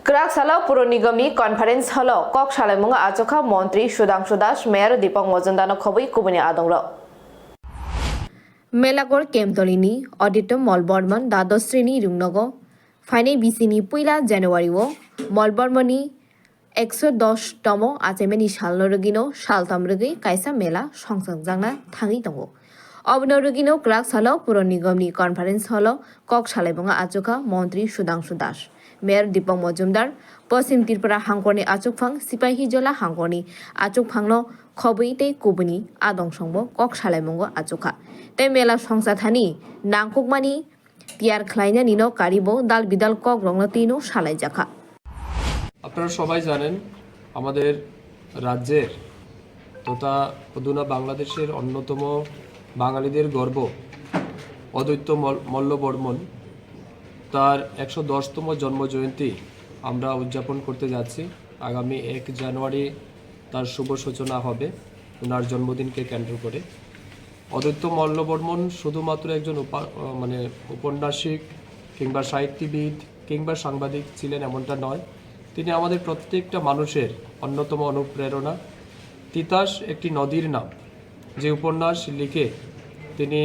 Krak Salo Pura Nigami Conference Hallo Kok salaimungo achukha Montri Sudanshu Mayor Dipok Mojumdar Khumpui Kubuni Adonglo Melagor Kemtolini Auditor Molborman Dadosrini Rungnogo Fine Bisini Puila January wo Molbormani 110 tomo Achemeni Shalnorugino Shaltamrugi Kaisa Mela Songsangna Tangi Tongo Obnorugino Krak Salo Pura Nigami Conference Hallo Kok salaimungo achukha Montri Sudanshu Mayor Dipok Mojumdar, Posim Tirpura Hangkoni Achukphang, Sipahi Jola Hangkoni, Achukphangno, Khumpui te Kubuni, Adong Songbo, Kok salaimungo achukha. Te Mela Songsathani, Nangkukmani, Tiar Kleina Nino Karibo, Dal Bidal Kok Rongnotino, Salai Jakha. আপনারা সবাই জানেন আমাদের রাজ্যের তথা অধুনা বাংলাদেশের অন্যতম বাঙালিদের গর্ব অদ্বৈত মল্লবর্মন তার 110তম জন্মজয়ন্তী আমরা উদযাপন করতে যাচ্ছি আগামী 1 জানুয়ারি তার শুভ সূচনা হবে ওনার জন্মদিনকে কেন্দ্র করে অদ্বৈত মল্লবর্মন শুধুমাত্র একজন উপন্যাসিক কিংবা সাহিত্যবিদ কিংবা সাংবাদিক ছিলেন এমনটা নয় তিনি আমাদের প্রত্যেকটা মানুষের অন্যতম অনুপ্রেরণা তিতাস একটি নদীর নাম যে উপন্যাস লিখে তিনি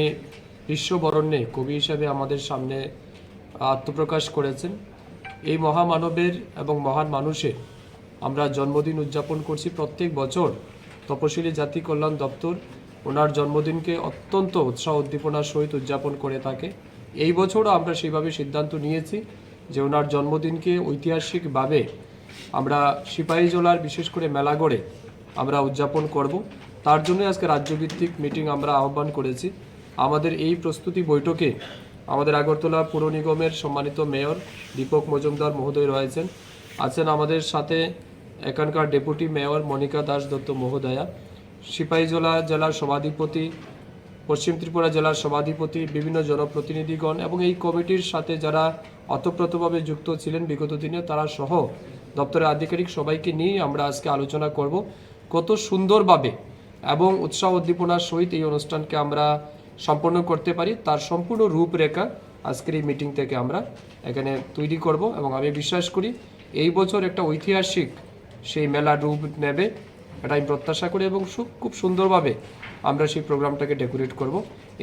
বিশ্ববরণ্যে কবি হিসেবে আমাদের সামনে আত্মপ্রকাশ করেছেন এই মহামানবের এবং মহান মানুষের আমরা জন্মদিন উদযাপন করছি প্রত্যেক বছর তপশিলি জাতি কল্যাণ দপ্তর ওনার জন্মদিনকে অত্যন্ত উৎসাহ উদ্দীপনার সহিত উদযাপন করে থাকে এই বছরও আমরা সেইভাবে সিদ্ধান্ত নিয়েছি যে ওনার জন্মদিনকে ঐতিহাসিকভাবে আমরা সিপাহীজলার বিশেষ করে মেলাগড়ে আমরা উদযাপন করব তার জন্য আজকে রাজ্যভিত্তিক মিটিং আমরা আহ্বান করেছি আমাদের এই প্রস্তুতি বৈঠকে আমাদের আগরতলা পুর নিগমের সম্মানিত মেয়র দীপক মজুমদার মহোদয় রয়েছেন আছেন আমাদের সাথে এখানকার ডেপুটি মেয়র মনিকা দাস দত্ত মহোদয়া সিপাহীজলা জেলার সভাধিপতি পশ্চিম ত্রিপুরা জেলার সভাধিপতি বিভিন্ন জনপ্রতিনিধিগণ এবং এই কমিটির সাথে যারা অতপ্রতভাবে যুক্ত ছিলেন বিগত দিনে তারা সহ দপ্তরের আধিকারিক সবাইকে নিয়ে আমরা আজকে আলোচনা করব কত সুন্দরভাবে এবং উৎসাহ উদ্দীপনার সহিত এই অনুষ্ঠানকে আমরা সম্পন্ন করতে পারি তার সম্পূর্ণ রূপরেখা আজকের এই মিটিং থেকে আমরা এখানে তৈরি করব এবং আমি বিশ্বাস করি এই বছর একটা ঐতিহাসিক সেই মেলা রূপ নেবে এটা আমি প্রত্যাশা করি এবং খুব সুন্দরভাবে আমরা সেই প্রোগ্রামটাকে ডেকোরেট করব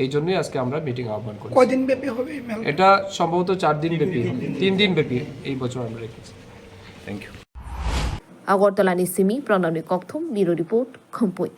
এই জন্যই আজকে আমরা মিটিং আহ্বান করি কয়দিন ব্যাপী হবে এটা সম্ভবত 4 দিন ব্যাপী 3 দিন ব্যাপী এই বছর আমরা রেখেছি thank you Agartala নিসিমি Pranami ককথম bureau report Khumpui